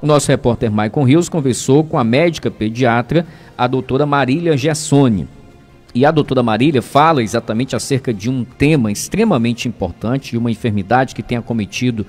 o nosso repórter Maicon Rios conversou com a médica pediatra, a doutora Marília Gersoni. E a doutora Marília fala exatamente acerca de um tema extremamente importante, de uma enfermidade que tem acometido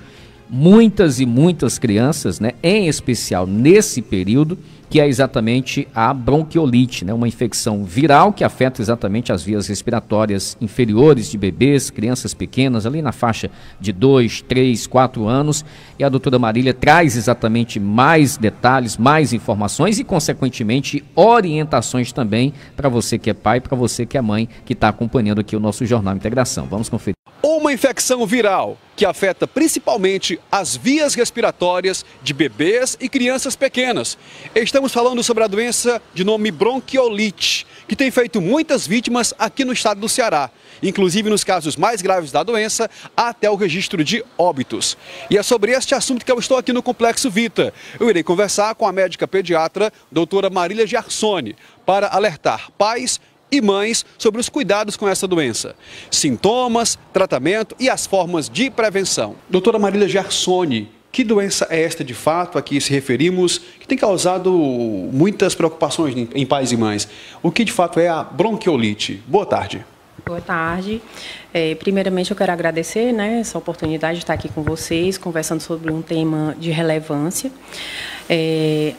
muitas e muitas crianças, né, em especial nesse período, que é exatamente a bronquiolite, né, uma infecção viral que afeta exatamente as vias respiratórias inferiores de bebês, crianças pequenas, ali na faixa de 2, 3, 4 anos. E a doutora Marília traz exatamente mais detalhes, mais informações e, consequentemente, orientações também para você que é pai, para você que é mãe, que está acompanhando aqui o nosso Jornal Integração. Vamos conferir. Uma infecção viral que afeta principalmente as vias respiratórias de bebês e crianças pequenas. Estamos falando sobre a doença de nome bronquiolite, que tem feito muitas vítimas aqui no estado do Ceará. Inclusive, nos casos mais graves da doença, há até o registro de óbitos. E é sobre este assunto que eu estou aqui no Complexo Vita. Eu irei conversar com a médica pediatra, doutora Marília Gersoni, para alertar pais e mães sobre os cuidados com essa doença, sintomas, tratamento e as formas de prevenção. Doutora Marília Gersoni, que doença é esta de fato a que se referimos, que tem causado muitas preocupações em pais e mães? O que de fato é a bronquiolite? Boa tarde. Boa tarde. Primeiramente, eu quero agradecer, né, essa oportunidade de estar aqui com vocês, conversando sobre um tema de relevância.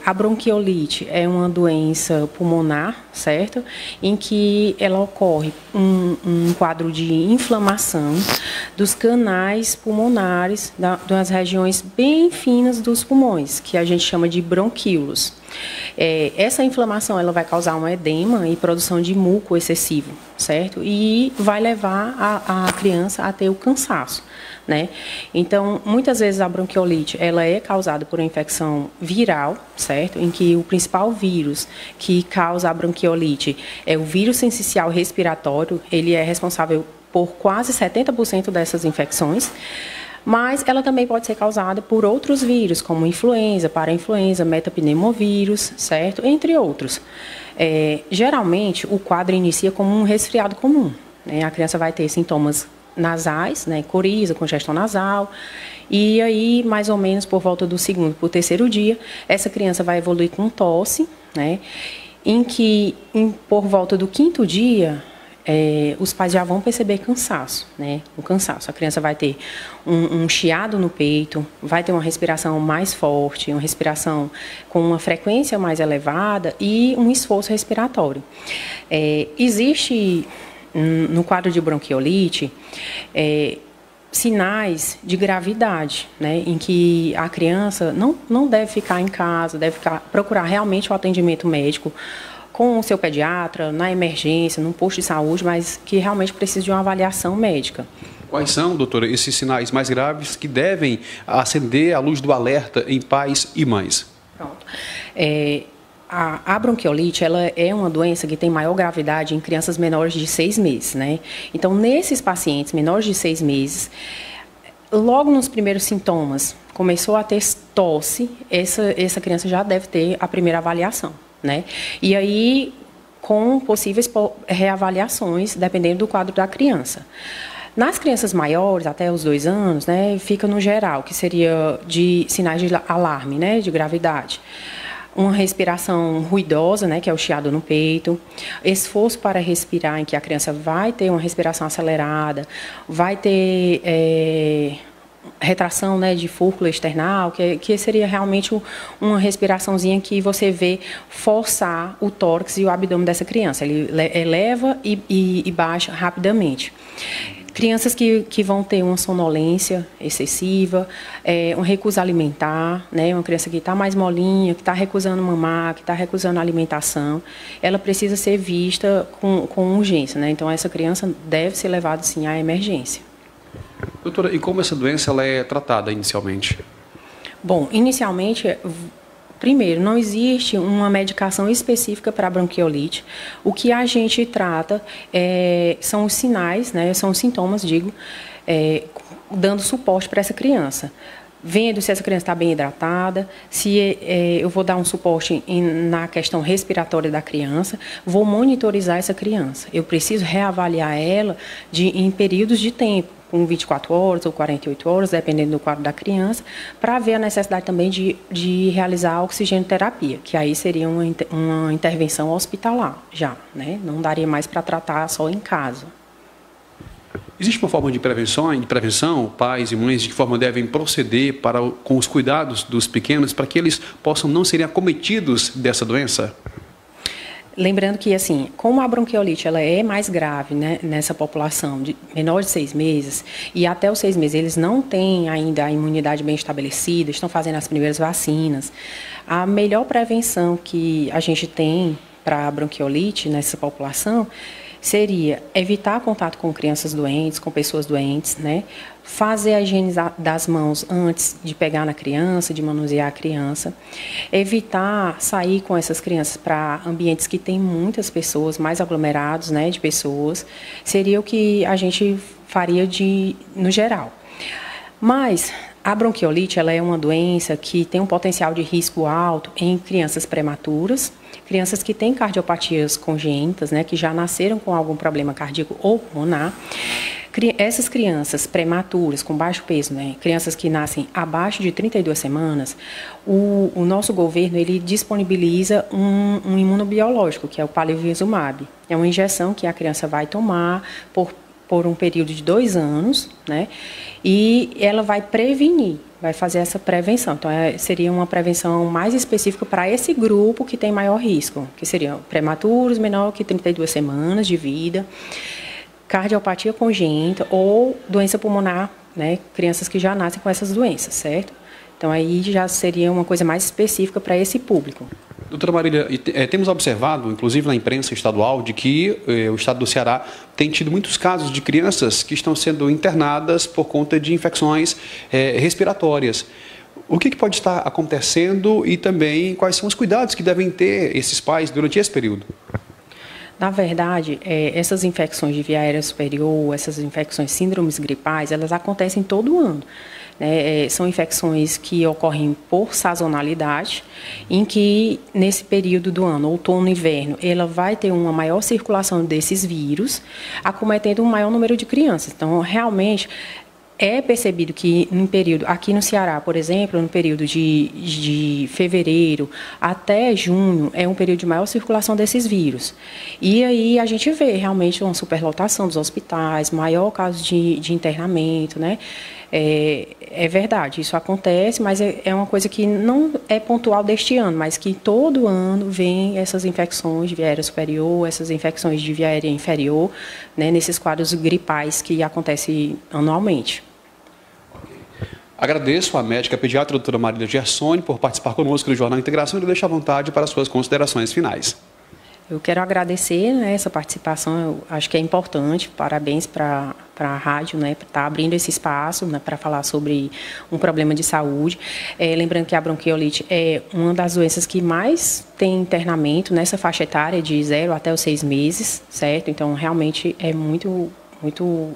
A bronquiolite é uma doença pulmonar, certo? Em que ela ocorre um quadro de inflamação dos canais pulmonares, das regiões bem finas dos pulmões, que a gente chama de bronquíolos. Essa inflamação ela vai causar um edema e produção de muco excessivo, certo? E vai levar a criança a ter o cansaço, né? Então, muitas vezes a bronquiolite ela é causada por uma infecção viral, certo? Em que o principal vírus que causa a bronquiolite é o vírus sensicial respiratório. Ele é responsável por quase 70% dessas infecções. Mas ela também pode ser causada por outros vírus, como influenza, parainfluenza, metapneumovírus, certo? Entre outros. Geralmente, o quadro inicia como um resfriado comum, né? A criança vai ter sintomas nasais, né? Coriza, congestão nasal. E aí, mais ou menos por volta do segundo para o terceiro dia, essa criança vai evoluir com tosse, né? Em que, por volta do quinto dia, os pais já vão perceber cansaço, né? O cansaço. A criança vai ter um chiado no peito, vai ter uma respiração mais forte, uma respiração com uma frequência mais elevada e um esforço respiratório. Existe no quadro de bronquiolite sinais de gravidade, né? Em que a criança não deve ficar em casa, deve procurar realmente o atendimento médico com o seu pediatra, na emergência, num posto de saúde, mas que realmente precisa de uma avaliação médica. Quais são, doutora, esses sinais mais graves que devem acender a luz do alerta em pais e mães? Pronto. A bronquiolite ela é uma doença que tem maior gravidade em crianças menores de 6 meses, né? Então, nesses pacientes menores de 6 meses, logo nos primeiros sintomas, começou a ter tosse, essa criança já deve ter a primeira avaliação, né? E aí, com possíveis reavaliações, dependendo do quadro da criança. Nas crianças maiores, até os 2 anos, né, fica no geral, que seria de sinais de alarme, né, de gravidade. Uma respiração ruidosa, né, que é o chiado no peito, esforço para respirar, em que a criança vai ter uma respiração acelerada, vai ter retração, né, de fúrcula external, que seria realmente uma respiraçãozinha que você vê forçar o tórax e o abdômen dessa criança. Ele eleva e baixa rapidamente. Crianças que vão ter uma sonolência excessiva, um recuso alimentar, né? Uma criança que está mais molinha, que está recusando mamar, que está recusando alimentação, ela precisa ser vista com urgência, né? Então, essa criança deve ser levada, sim, à emergência. Doutora, e como essa doença ela é tratada inicialmente? Bom, inicialmente, primeiro, não existe uma medicação específica para a bronquiolite. O que a gente trata são os sinais, né, são os sintomas, dando suporte para essa criança. Vendo se essa criança está bem hidratada, se eu vou dar um suporte na questão respiratória da criança, vou monitorizar essa criança. Eu preciso reavaliar ela em períodos de tempo, com 24 horas ou 48 horas, dependendo do quadro da criança, para ver a necessidade também de realizar a oxigenoterapia, que aí seria uma intervenção hospitalar já, né? Não daria mais para tratar só em casa. Existe uma forma de prevenção, pais e mães, de que forma devem proceder com os cuidados dos pequenos para que eles possam não serem acometidos dessa doença? Lembrando que, assim, como a bronquiolite ela é mais grave, né, nessa população de menor de 6 meses, e até os 6 meses eles não têm ainda a imunidade bem estabelecida, estão fazendo as primeiras vacinas, a melhor prevenção que a gente tem para a bronquiolite nessa população seria evitar contato com crianças doentes, com pessoas doentes, né? Fazer a higiene das mãos antes de pegar na criança, de manusear a criança. Evitar sair com essas crianças para ambientes que tem muitas pessoas, mais aglomerados, né, de pessoas. Seria o que a gente faria no geral. Mas a bronquiolite ela é uma doença que tem um potencial de risco alto em crianças prematuras, crianças que têm cardiopatias congênitas, né, que já nasceram com algum problema cardíaco ou pulmonar. Essas crianças prematuras, com baixo peso, né, crianças que nascem abaixo de 32 semanas, o nosso governo ele disponibiliza um imunobiológico, que é o palivizumab. É uma injeção que a criança vai tomar por um período de 2 anos, né? E ela vai prevenir, vai fazer essa prevenção. Então, seria uma prevenção mais específica para esse grupo que tem maior risco, que seriam prematuros, menor que 32 semanas de vida, cardiopatia congênita ou doença pulmonar, né? Crianças que já nascem com essas doenças, certo? Então, aí já seria uma coisa mais específica para esse público. Doutora Marília, temos observado, inclusive na imprensa estadual, de que o estado do Ceará tem tido muitos casos de crianças que estão sendo internadas por conta de infecções respiratórias. O que pode estar acontecendo e também quais são os cuidados que devem ter esses pais durante esse período? Na verdade, essas infecções de via aérea superior, essas infecções síndromes gripais, elas acontecem todo ano. São infecções que ocorrem por sazonalidade, em que nesse período do ano, outono e inverno, ela vai ter uma maior circulação desses vírus, acometendo um maior número de crianças. Então, realmente, é percebido que no período, aqui no Ceará, por exemplo, no período de fevereiro até junho, é um período de maior circulação desses vírus. E aí a gente vê realmente uma superlotação dos hospitais, maior caso de internamento, né? É verdade, isso acontece, mas é uma coisa que não é pontual deste ano, mas que todo ano vem essas infecções de via aérea superior, essas infecções de via aérea inferior, né, nesses quadros gripais que acontecem anualmente. Agradeço à médica pediatra doutora Marília Gersoni por participar conosco do Jornal Integração e deixo à vontade para as suas considerações finais. Eu quero agradecer, né, essa participação, eu acho que é importante, parabéns para a rádio, né, por estar abrindo esse espaço, né, para falar sobre um problema de saúde. Lembrando que a bronquiolite é uma das doenças que mais tem internamento nessa faixa etária de 0 até os 6 meses, certo? Então, realmente é muito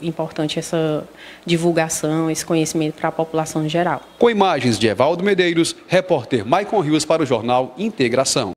importante essa divulgação, esse conhecimento para a população em geral. Com imagens de Evaldo Medeiros, repórter Maicon Rios para o Jornal Integração.